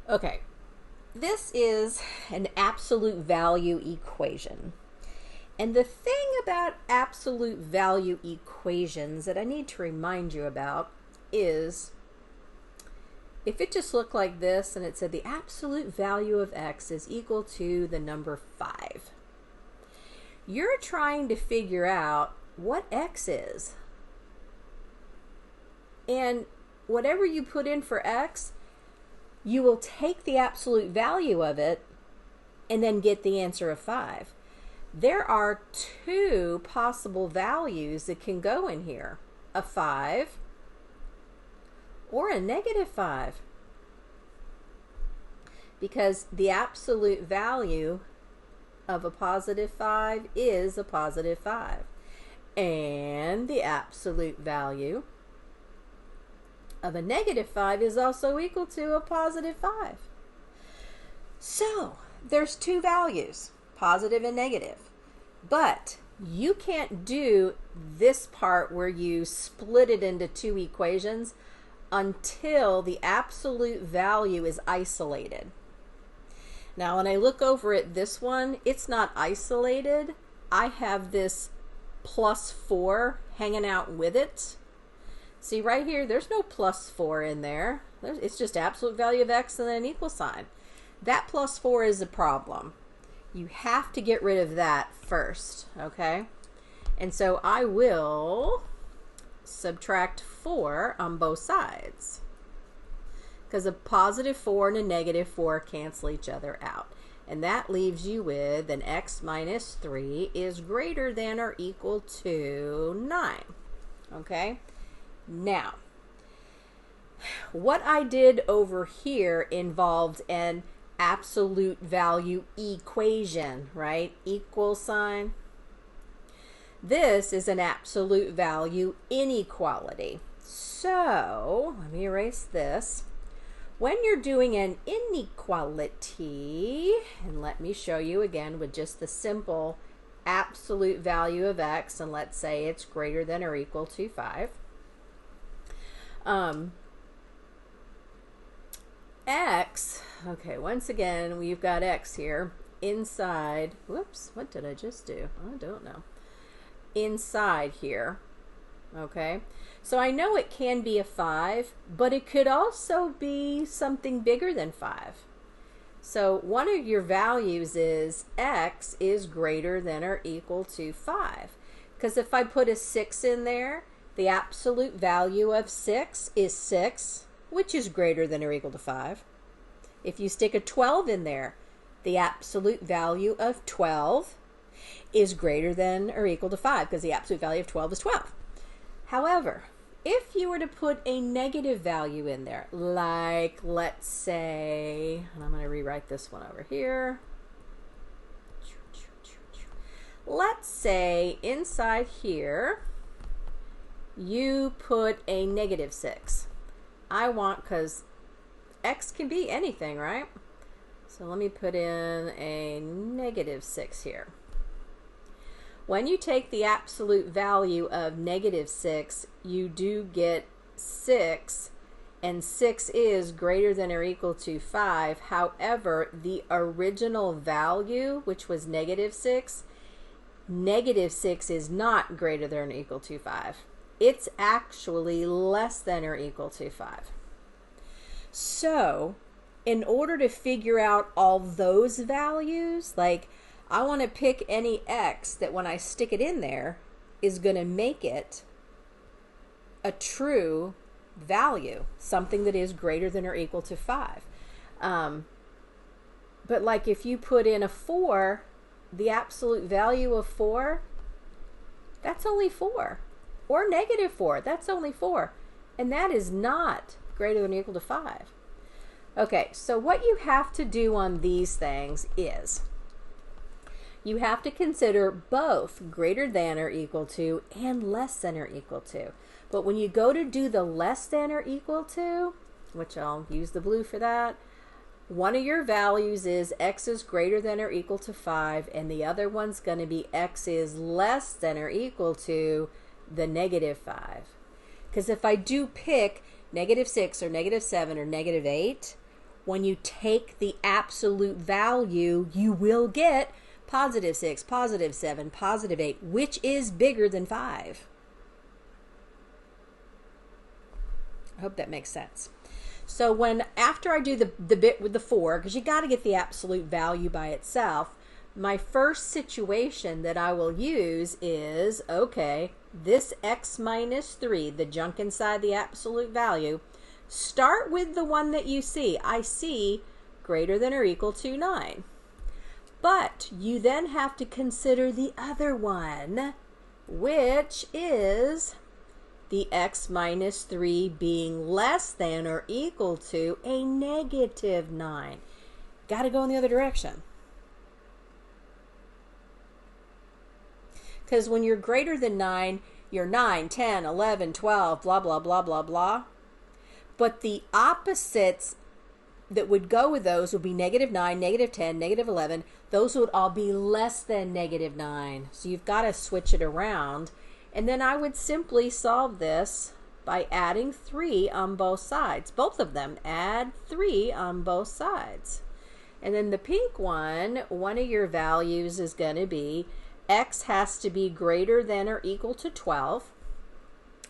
Okay, this is an absolute value equation. And the thing about absolute value equations that I need to remind you about is if it just looked like this and it said the absolute value of x is equal to the number 5, you're trying to figure out what x is. And whatever you put in for x, you will take the absolute value of it and then get the answer of 5. There are two possible values that can go in here, a 5 or a -5, because the absolute value of a +5 is a +5, and the absolute value of a -5 is also equal to a +5. So there's two values, positive and negative, but you can't do this part where you split it into two equations until the absolute value is isolated. Now when I look over at this one, it's not isolated. I have this +4 hanging out with it. See right here, there's no +4 in there. It's just absolute value of x and then an equal sign. That +4 is a problem. You have to get rid of that first, okay? And so I will subtract 4 on both sides, because a +4 and a -4 cancel each other out. And that leaves you with an x minus 3 is greater than or equal to 9, okay? Now, what I did over here involved an absolute value equation, right? Equal sign. This is an absolute value inequality. So, let me erase this. When you're doing an inequality, and let me show you again with just the simple absolute value of x, and let's say it's greater than or equal to 5. X, okay, once again, we've got x here inside, whoops, what did I just do? I don't know. Inside here, okay? So I know it can be a 5, but it could also be something bigger than 5. So one of your values is x is greater than or equal to 5. Because if I put a 6 in there, the absolute value of 6 is 6, which is greater than or equal to 5. If you stick a 12 in there, the absolute value of 12 is greater than or equal to 5, because the absolute value of 12 is 12. However, if you were to put a negative value in there, like let's say, and I'm going to rewrite this one over here. Let's say inside here, you put a -6. I want, because x can be anything, right? So let me put in a -6 here. When you take the absolute value of -6, you do get 6, and 6 is greater than or equal to 5. However, the original value, which was -6, -6 is not greater than or equal to 5. It's actually less than or equal to 5. So, in order to figure out all those values, like I want to pick any x that when I stick it in there is going to make it a true value, something that is greater than or equal to 5. But like if you put in a 4, the absolute value of 4, that's only 4. Or -4, that's only 4. And that is not greater than or equal to 5. Okay, so what you have to do on these things is you have to consider both greater than or equal to and less than or equal to. But when you go to do the less than or equal to, which I'll use the blue for that, one of your values is x is greater than or equal to 5, and the other one's going to be x is less than or equal to the -5. Because if I do pick -6 or -7 or -8, when you take the absolute value, you will get positive 6, positive 7, positive 8, which is bigger than 5. I hope that makes sense. So after I do the bit with the 4, because you got to get the absolute value by itself, my first situation that I will use is, okay, this x minus 3, the junk inside the absolute value, start with the one that you see. I see greater than or equal to 9. But you then have to consider the other one, which is the x minus 3 being less than or equal to a negative 9. Got to go in the other direction. Because when you're greater than 9, you're 9, 10, 11, 12, blah, blah, blah, blah, blah. But the opposites that would go with those would be negative 9, negative 10, negative 11. Those would all be less than negative 9. So you've got to switch it around. And then I would simply solve this by adding 3 on both sides. Both of them, add 3 on both sides. And then the pink one of your values is going to be x has to be greater than or equal to 12.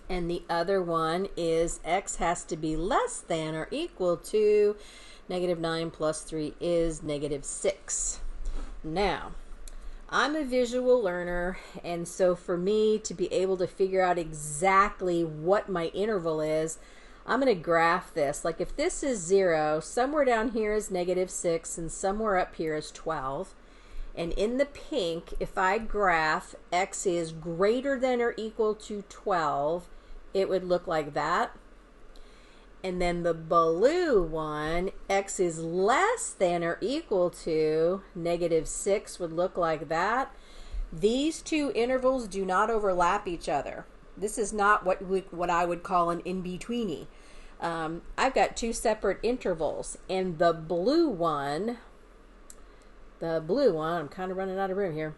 And the other one is x has to be less than or equal to negative 9 plus 3 is negative 6. Now, I'm a visual learner, and so for me to be able to figure out exactly what my interval is, I'm going to graph this. Like if this is 0, somewhere down here is negative 6, and somewhere up here is 12. And in the pink, if I graph x is greater than or equal to 12, it would look like that. And then the blue one, x is less than or equal to negative 6 would look like that. These two intervals do not overlap each other. This is not what I would call an in-betweeny. I've got two separate intervals, and the blue one, I'm kind of running out of room here.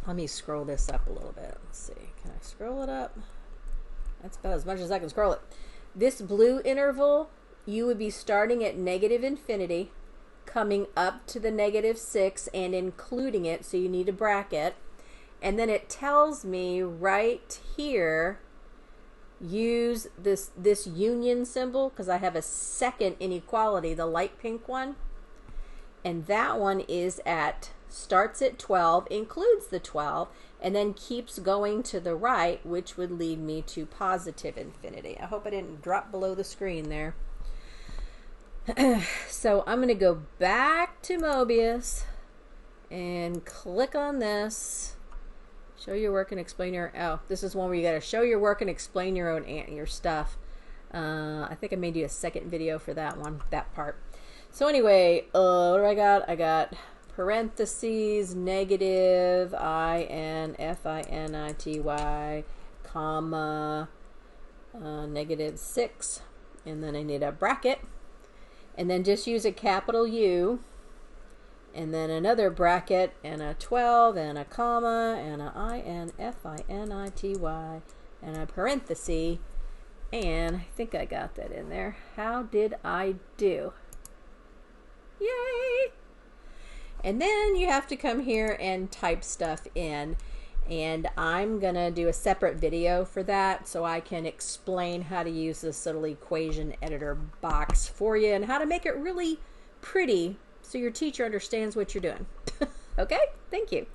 Let me scroll this up a little bit. Let's see, can I scroll it up? That's about as much as I can scroll it. This blue interval, you would be starting at negative infinity, coming up to the negative 6 and including it, so you need a bracket. And then it tells me right here, use this union symbol, because I have a second inequality, the light pink one. And that one starts at 12, includes the 12, and then keeps going to the right, which would lead me to positive infinity. I hope I didn't drop below the screen there. So I'm going to go back to Mobius and click on this. Show your work and explain your... Oh, this is one where you got to show your work and explain your stuff. I think I may do a second video for that one, that part. So anyway, what do I got? I got parentheses, negative infinity, comma, negative 6, and then I need a bracket, and then just use a capital U, and then another bracket, and a 12, and a comma, and a infinity, and a parenthesis, and I think I got that in there. How did I do? Yay! And then you have to come here and type stuff in, and I'm gonna do a separate video for that so I can explain how to use this little equation editor box for you and how to make it really pretty so your teacher understands what you're doing. Okay, thank you.